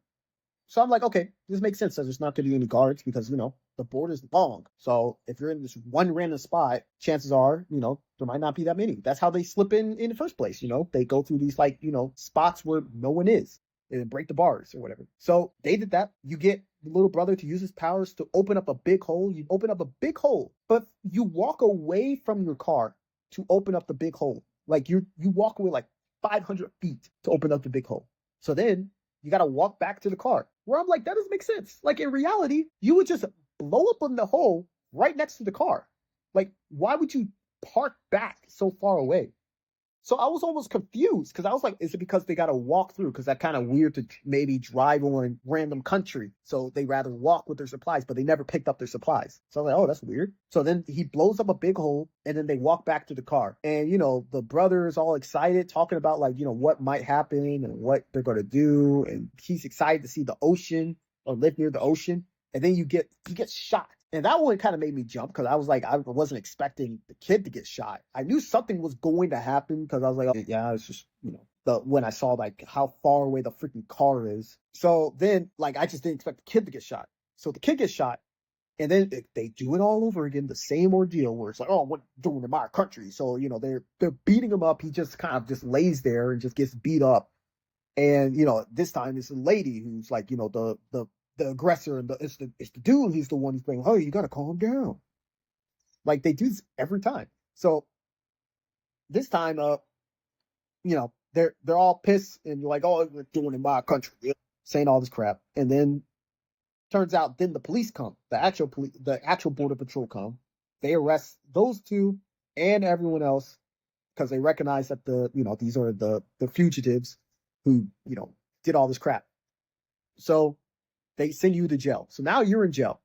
So I'm like, okay, this makes sense. So there's not going to be any guards because, the border's long. So if you're in this one random spot, chances are, there might not be that many. That's how they slip in the first place. They go through these like, spots where no one is. And break the bars or whatever. So they did that. You get the little brother to use his powers to open up a big hole. You open up a big hole, but you walk away from your car to open up the big hole. Like you walk away like 500 feet to open up the big hole. So then you got to walk back to the car. Where I'm like, that doesn't make sense. Like in reality, you would just blow up in the hole right next to the car. Like, why would you park back so far away? So I was almost confused because I was like, is it because they got to walk through? Because that's kind of weird to maybe drive on random country. So they rather walk with their supplies, but they never picked up their supplies. So I was like, oh, that's weird. So then he blows up a big hole and then they walk back to the car. And, the brother is all excited talking about like, what might happen and what they're going to do. And he's excited to see the ocean or live near the ocean. And then he gets shot. And that one kind of made me jump because I was like, I wasn't expecting the kid to get shot. I knew something was going to happen because I was like, oh, yeah, it's just, when I saw like how far away the freaking car is. So then like, I just didn't expect the kid to get shot. So the kid gets shot and then they do it all over again. The same ordeal where it's like, oh, what doing in my country? So, they're beating him up. He just kind of just lays there and just gets beat up. And, this time it's a lady who's like, the aggressor and it's the dude who's the one who's saying, oh, you gotta calm down. Like they do this every time. So this time, they're all pissed and you're like, oh, we're doing in my country, saying all this crap. And then turns out then the police come, the actual border patrol come. They arrest those 2 and everyone else because they recognize that these are the fugitives who, did all this crap. So they send you to jail. So now you're in jail.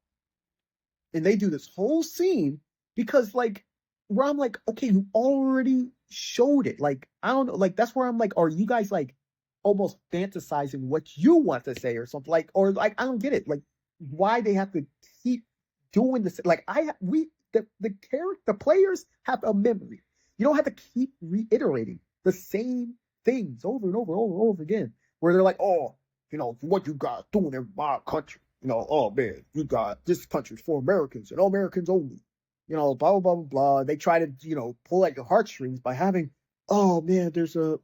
And they do this whole scene because like where I'm like, okay, you already showed it. Like, I don't know. Like, that's where I'm like, are you guys like almost fantasizing what you want to say or something? Like, or like, I don't get it. Like, why they have to keep doing this? Like, the players have a memory. You don't have to keep reiterating the same things over and over and over again. Where they're like, oh, what you guys doing in my country? Oh man, you got this country's for Americans and all Americans only. Blah, blah, blah, blah, blah. They try to, pull at your heartstrings by having, oh man, there's a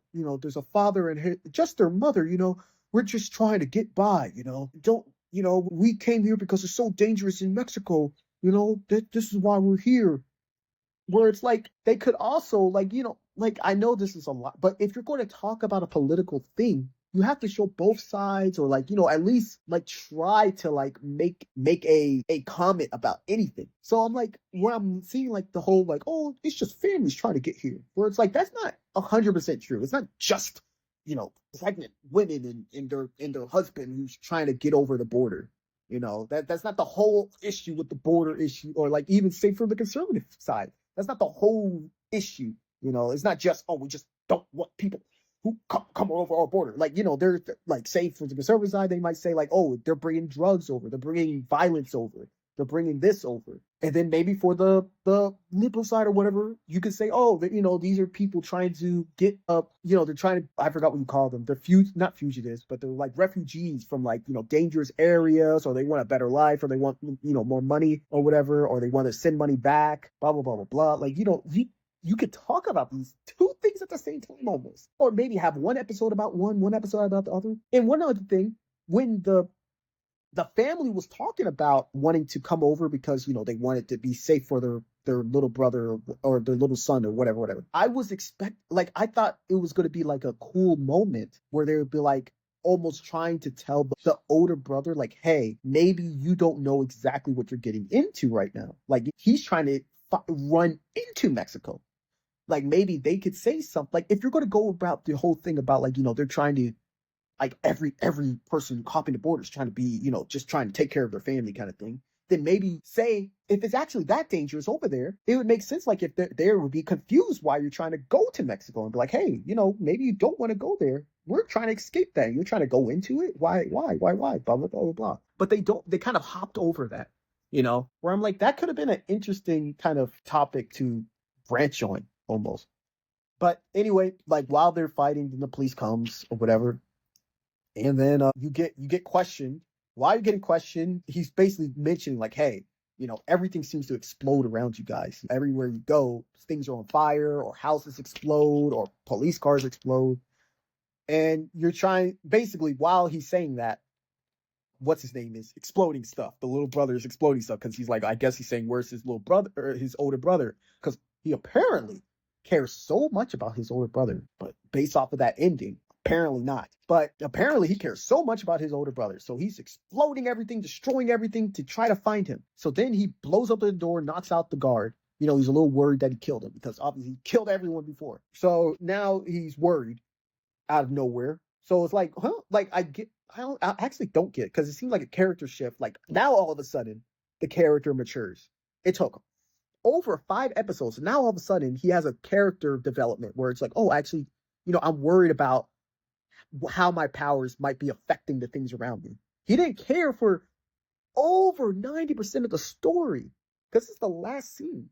father and just their mother, we're just trying to get by, we came here because it's so dangerous in Mexico, this is why we're here. Where it's like, they could also like, like, I know this is a lot, but if you're going to talk about a political thing, you have to show both sides or like, at least like try to like make a comment about anything. So I'm like, where I'm seeing like the whole like, oh, it's just families trying to get here. Where it's like, that's not 100% true. It's not just, pregnant women and their husband who's trying to get over the border. That's not the whole issue with the border issue, or like even say from the conservative side. That's not the whole issue. It's not just, oh, we just don't want people who come over our border. Like, they're like, say from the conservative side, they might say like, oh, they're bringing drugs over, they're bringing violence over, they're bringing this over. And then maybe for the liberal side or whatever, you could say, oh, these are people trying to get up, they're trying to, I forgot what you call them. They're not fugitives, but they're like refugees from like, dangerous areas, or they want a better life, or they want, more money or whatever, or they want to send money back, blah, blah, blah, blah, blah. Like, you could talk about these two things at the same time almost. Or maybe have one episode about one episode about the other. And one other thing, when the family was talking about wanting to come over because, they wanted to be safe for their little brother or their little son or whatever. I thought it was going to be like a cool moment where they would be like almost trying to tell the older brother, like, hey, maybe you don't know exactly what you're getting into right now. Like, he's trying to run into Mexico. Like, maybe they could say something. Like, if you're going to go about the whole thing about, like, they're trying to, like, every person hopping the border is trying to be, just trying to take care of their family kind of thing, then maybe say, if it's actually that dangerous over there, it would make sense. Like, if they would be confused why you're trying to go to Mexico and be like, hey, maybe you don't want to go there. We're trying to escape that. You're trying to go into it. Why? Blah, blah, blah, blah, blah. But they kind of hopped over that, where I'm like, that could have been an interesting kind of topic to branch on almost. But anyway, like, while they're fighting, then the police comes or whatever. And then you get questioned. While you're getting questioned, he's basically mentioning like, hey, everything seems to explode around you guys. Everywhere you go, things are on fire, or houses explode, or police cars explode. And you're trying, basically, while he's saying that, what's his name is exploding stuff. The little brother is exploding stuff because he's like, I guess he's saying, where's his little brother or his older brother? Because he apparently cares so much about his older brother, but based off of that ending, apparently not. But apparently he cares so much about his older brother. So he's exploding everything, destroying everything to try to find him. So then he blows up the door, knocks out the guard. He's a little worried that he killed him because obviously he killed everyone before. So now he's worried out of nowhere. So it's like, huh? Like, I actually don't get it, because it seems like a character shift. Like, now all of a sudden the character matures. It took him over 5 episodes. Now all of a sudden he has a character development where it's like, oh, actually, I'm worried about how my powers might be affecting the things around me. He didn't care for over 90% of the story because it's the last scene.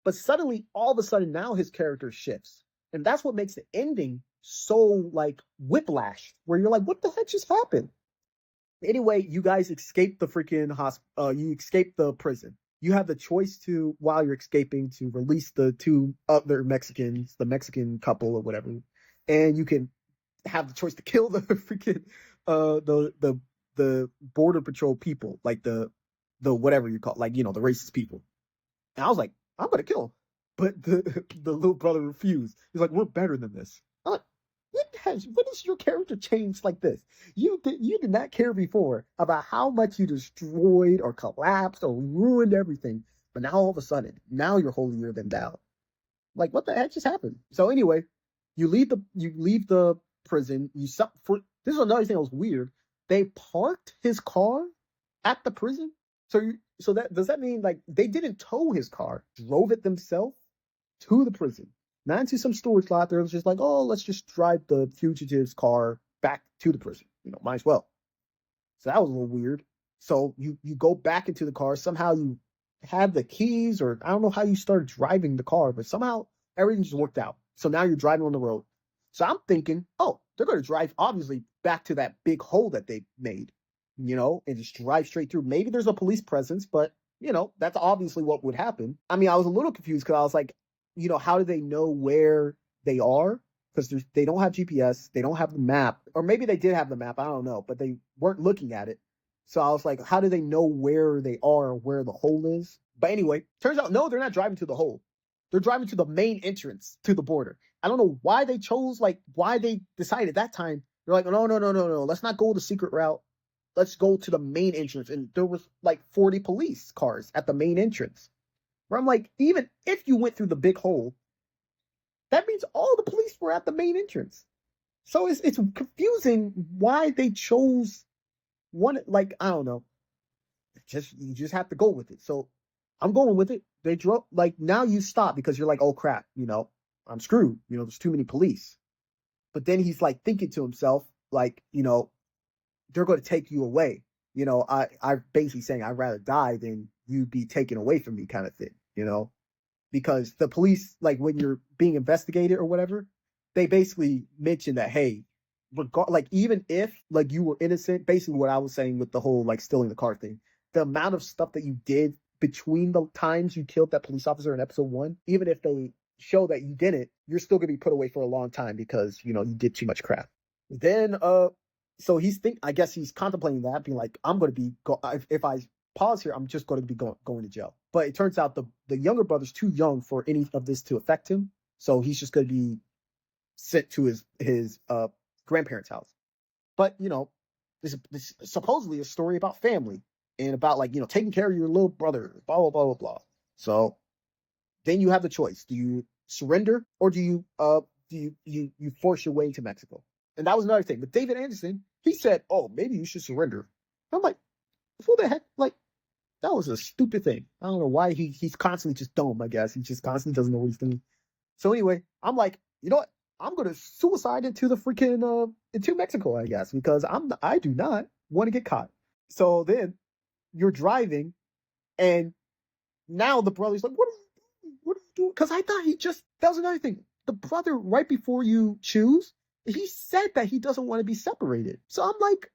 But suddenly, all of a sudden, now his character shifts. And that's what makes the ending so, like, whiplash, where you're like, what the heck just happened? Anyway, you guys escape the freaking you escape the prison. You have the choice to, while you're escaping, to release the 2 other Mexicans, the Mexican couple or whatever. And you can have the choice to kill the freaking the border patrol people, like the whatever you call, like, the racist people. And I was like, I'm gonna kill him. But the little brother refused. He's like, we're better than this. I'm like, when is your character changed like this? You did not care before about how much you destroyed or collapsed or ruined everything. But now all of a sudden, now you're holier than thou. Like, what the heck just happened? So anyway, you leave the prison. This is another thing that was weird. They parked his car at the prison. So that does that mean, like, they didn't tow his car, drove it themselves to the prison, not into some storage lot. There was just like, oh, let's just drive the fugitive's car back to the prison. Might as well. So that was a little weird. So you go back into the car. Somehow you had the keys, or I don't know how you started driving the car, but somehow everything just worked out. So now you're driving on the road. So I'm thinking, oh, they're going to drive, obviously, back to that big hole that they made, and just drive straight through. Maybe there's a police presence, but, that's obviously what would happen. I mean, I was a little confused because I was like, how do they know where they are? Because they don't have GPS. They don't have the map. Or maybe they did have the map. I don't know. But they weren't looking at it. So I was like, how do they know where they are, where the hole is? But anyway, turns out, no, they're not driving to the hole. They're driving to the main entrance to the border. I don't know why they chose, like, why they decided that time. They're like, no. Let's not go the secret route. Let's go to the main entrance. And there was like 40 police cars at the main entrance. Where I'm like, even if you went through the big hole, that means all the police were at the main entrance. So it's confusing why they chose one. Like, I don't know. You just have to go with it. So I'm going with it. They drove, like, now you stop because you're like, oh crap, I'm screwed. There's too many police. But then he's like thinking to himself, like, they're going to take you away. I basically saying I'd rather die than you be taken away from me, kind of thing, because the police, like when you're being investigated or whatever, they basically mention that, hey, like even if like you were innocent, basically what I was saying with the whole like stealing the car thing, the amount of stuff that you did between the times you killed that police officer in episode 1, even if they show that you didn't, you're still gonna be put away for a long time because you did too much crap. Then so I guess he's contemplating that, being like, I'm gonna be if I pause here, I'm just going to be going to jail. But it turns out the younger brother's too young for any of this to affect him, so he's just going to be sent to his grandparents' house. But this is supposedly a story about family and about like taking care of your little brother, blah blah blah blah blah. So then you have the choice: do you surrender or do you force your way into Mexico? And that was another thing. But David Anderson, he said, "Oh, maybe you should surrender." I'm like, who the heck? Like, that was a stupid thing. I don't know why he's constantly just dumb, I guess. He just constantly doesn't know what he's doing. So anyway, I'm like, you know what? I'm gonna suicide into the freaking into Mexico, I guess, because I do not want to get caught. So then you're driving, and now the brother's like, what are you doing? What are you doing? Because I thought that was another thing. The brother, right before you choose, he said that he doesn't want to be separated. So I'm like,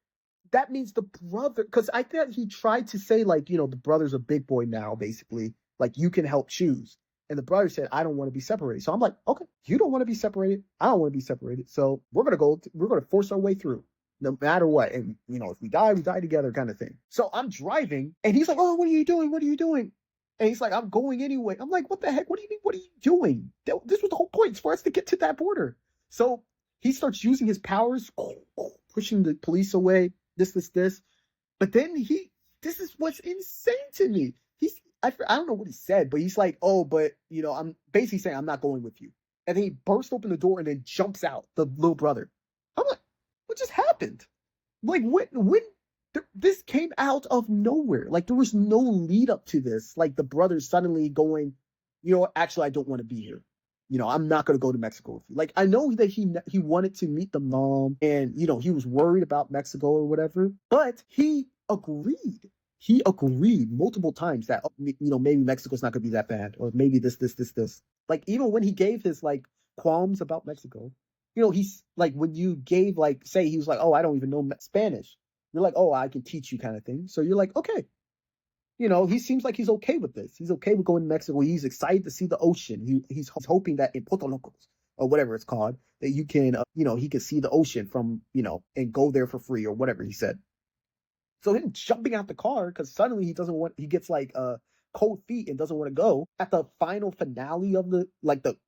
that means the brother, because I thought he tried to say like, the brother's a big boy now, basically, like you can help choose. And the brother said, I don't want to be separated. So I'm like, okay, you don't want to be separated. I don't want to be separated. So we're going to force our way through no matter what. And, if we die together, kind of thing. So I'm driving and he's like, oh, what are you doing? What are you doing? And he's like, I'm going anyway. I'm like, what the heck? What do you mean? What are you doing? This was the whole point, for us to get to that border. So he starts using his powers, pushing the police away, this. But then this is what's insane to me. I don't know what he said, but he's like, oh, but, I'm basically saying I'm not going with you. And then he bursts open the door and then jumps out, the little brother. I'm like, what just happened? Like, when this came out of nowhere. Like, there was no lead up to this. Like, the brother suddenly going, actually, I don't want to be here. I'm not going to go to Mexico with you. Like, I know that he wanted to meet the mom and, he was worried about Mexico or whatever, but he agreed. He agreed multiple times that, maybe Mexico's not going to be that bad, or maybe this. Like, even when he gave his, like, qualms about Mexico, he's, like, when you gave, like, say he was like, oh, I don't even know Spanish. You're like, oh, I can teach you kind of thing. So you're like, okay. He seems like he's okay with this. He's okay with going to Mexico. He's excited to see the ocean. He's hoping that in Puerto Locos, or whatever it's called, that you can, he can see the ocean from, and go there for free or whatever he said. So him jumping out the car because suddenly he gets like cold feet and doesn't want to go at the final finale of the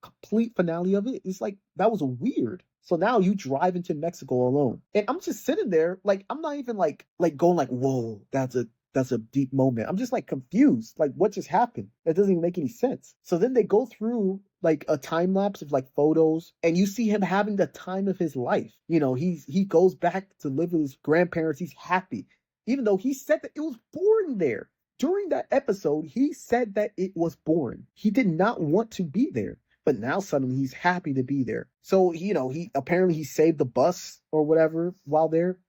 complete finale of it. It's like, that was weird. So now you drive into Mexico alone. And I'm just sitting there, like, I'm not even like going like, whoa, that's a deep moment. I'm just like confused. Like, what just happened? That doesn't even make any sense. So then they go through like a time lapse of like photos, and you see him having the time of his life. He goes back to live with his grandparents. He's happy. Even though he said that it was boring there. During that episode, he said that it was boring. He did not want to be there. But now suddenly he's happy to be there. So, he apparently he saved the bus or whatever while there.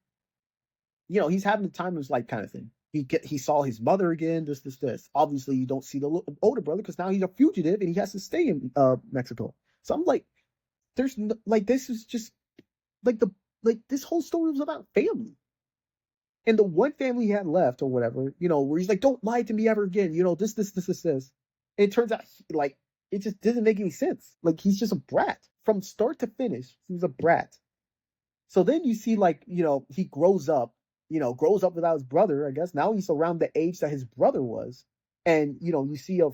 He's having the time of his life kind of thing. He saw his mother again, this. Obviously, you don't see the older brother because now he's a fugitive and he has to stay in Mexico. So I'm like, there's no, like, this is just like this whole story was about family. And the one family he had left or whatever, where he's like, don't lie to me ever again. This. And it turns out it just didn't make any sense. Like, he's just a brat from start to finish. He's a brat. So then you see he grows up without his brother, I guess. Now he's around the age that his brother was. And, you see a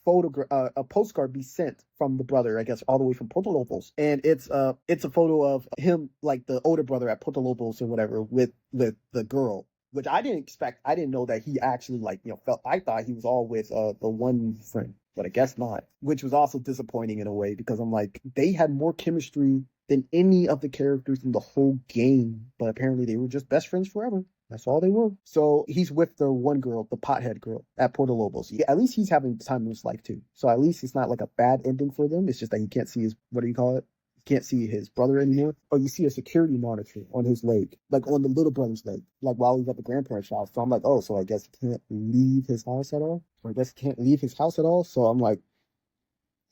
photograph, a postcard be sent from the brother, I guess, all the way from Puerto Lobos. And it's a photo of him, like the older brother at Puerto Lobos or whatever, with the girl, which I didn't expect. I didn't know that he actually felt. I thought he was all with the one friend, but I guess not, which was also disappointing in a way, because I'm like, they had more chemistry than any of the characters in the whole game, but apparently they were just best friends forever. That's all they were. So he's with the one girl, the pothead girl at Puerto Lobos. Yeah, at least he's having the time of his life too. So at least it's not like a bad ending for them. It's just that he can't see his, what do you call it? can't see his brother anymore, but you see a security monitor on his leg, like on the little brother's leg, like while he's at the grandparents' house. So I'm like, oh, so I guess he can't leave his house at all? Or I guess he can't leave his house at all? So I'm like,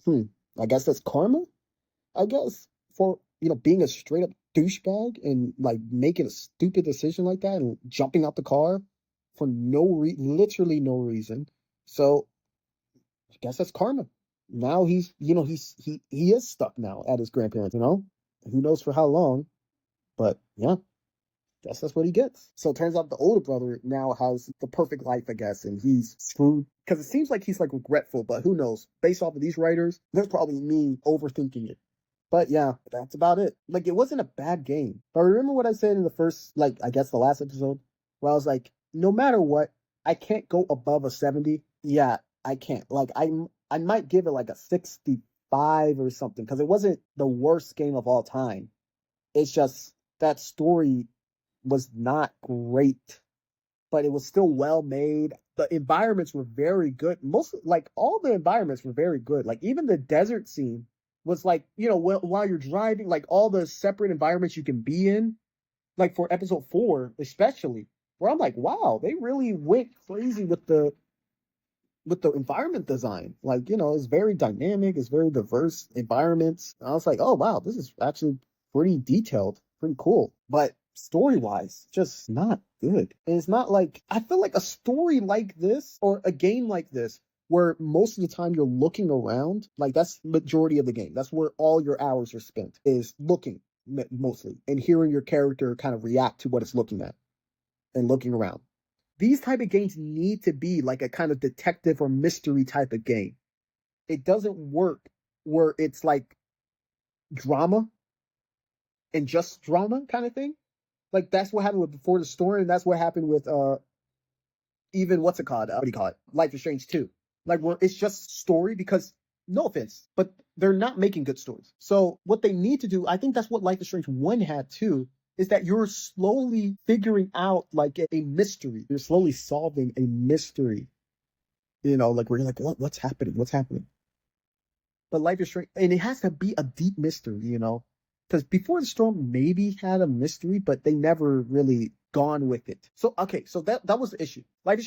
I guess that's karma? I guess for, being a straight up douchebag and like making a stupid decision like that and jumping out the car for literally no reason. So I guess that's karma. Now he is stuck now at his grandparents, Who knows for how long, but yeah, guess that's what he gets. So it turns out the older brother now has the perfect life, I guess, and he's screwed because it seems like he's like regretful, but who knows? Based off of these writers, there's probably me overthinking it. But yeah, that's about it. Like, it wasn't a bad game. But remember what I said in the first, like, I guess the last episode, where I was like, no matter what, I can't go above a 70. Yeah, I can't. Like, I might give it like a 65 or something, because it wasn't the worst game of all time. It's just that story was not great, but it was still well made. The environments were very good. Like, all the environments were very good. Like, even the desert scene was like, while you're driving, like all the separate environments you can be in, like for episode 4 especially, where I'm like, wow, they really went crazy with the environment design. Like, it's very dynamic, it's very diverse environments. And I was like, oh wow, this is actually pretty detailed, pretty cool. But story wise, just not good. And it's not like, I feel like a story like this or a game like this, where most of the time you're looking around, like that's majority of the game. That's where all your hours are spent, is looking mostly and hearing your character kind of react to what it's looking at and looking around. These type of games need to be like a kind of detective or mystery type of game. It doesn't work where it's like drama and just drama kind of thing. Like that's what happened with Before the Storm, and that's what happened with even what's it called? What do you call it? Life is Strange 2. Like where it's just story, because no offense, but they're not making good stories. So what they need to do, I think that's what Life is Strange 1 had too, is that you're slowly figuring out like a mystery. You're slowly solving a mystery. Like where you're like, what's happening? What's happening? But Life is Strange, and it has to be a deep mystery, because Before the Storm maybe had a mystery, but they never really gone with it. So okay, so that was the issue. Life is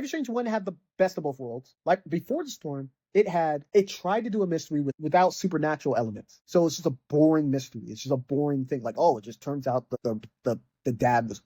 Strange 1 had the best of both worlds. Like Before the Storm, it tried to do a mystery without supernatural elements. So it's just a boring mystery. It's just a boring thing. Like, oh, it just turns out the dad was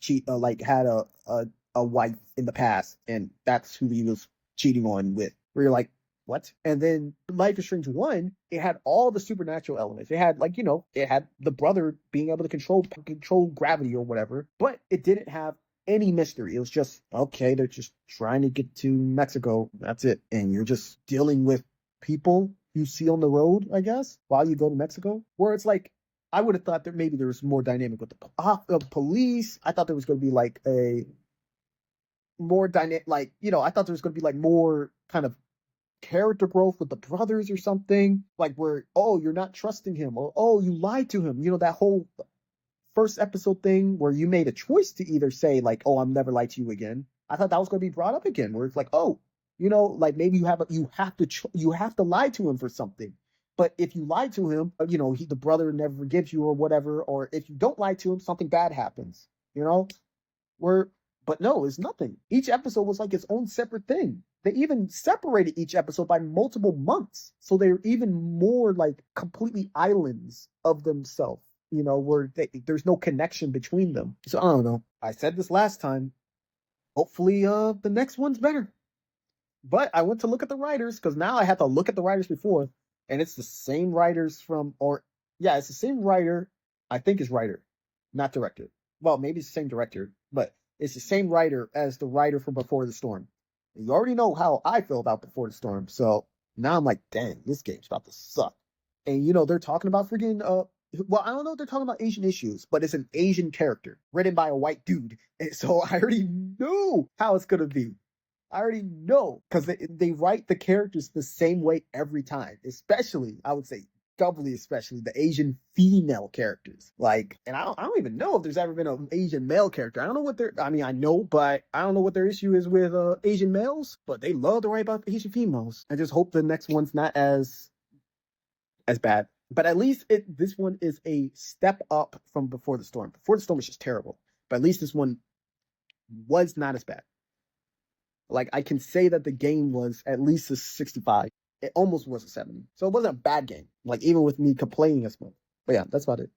had a wife in the past, and that's who he was cheating on with. Where you're like, what? And then Life is Strange 1, it had all the supernatural elements. It had it had the brother being able to control gravity or whatever, but it didn't have any mystery. It was just, okay, they're just trying to get to Mexico. That's it. And you're just dealing with people you see on the road, I guess, while you go to Mexico. Where it's like, I would have thought that maybe there was more dynamic with the police. I thought there was going to be like a more dynamic, I thought there was going to be like more kind of character growth with the brothers or something, like where, oh, you're not trusting him, or oh, you lied to him, that whole first episode thing where you made a choice to either say like, oh, I'm never lied to you again. I thought that was going to be brought up again, where it's like, oh, like maybe you have to lie to him for something, but if you lie to him, the brother never forgives you or whatever, or if you don't lie to him, something bad happens, but no, it's nothing. Each episode was like its own separate thing. They even separated each episode by multiple months. So they're even more like completely islands of themselves, where there's no connection between them. So I don't know. I said this last time. Hopefully the next one's better. But I went to look at the writers, because now I had to look at the writers before, and it's the same writers it's the same writer. I think is writer, not director. Well, maybe it's the same director, but it's the same writer as the writer from Before the Storm. You already know how I feel about Before the Storm, so now I'm like, dang, this game's about to suck. And they're talking about freaking well, I don't know if they're talking about Asian issues, but it's an Asian character written by a white dude. And so I already know how it's gonna be. I already know, because they write the characters the same way every time, especially, I would say, doubly especially the Asian female characters. Like, and I don't even know if there's ever been an Asian male character. I don't know what I know, but I don't know what their issue is with Asian males, but they love to write about Asian females. I just hope the next one's not as bad. But at least this one is a step up from Before the Storm. Before the Storm was just terrible. But at least this one was not as bad. Like, I can say that the game was at least a 65. It almost was a 70. So it wasn't a bad game. Like, even with me complaining as much. But yeah, that's about it.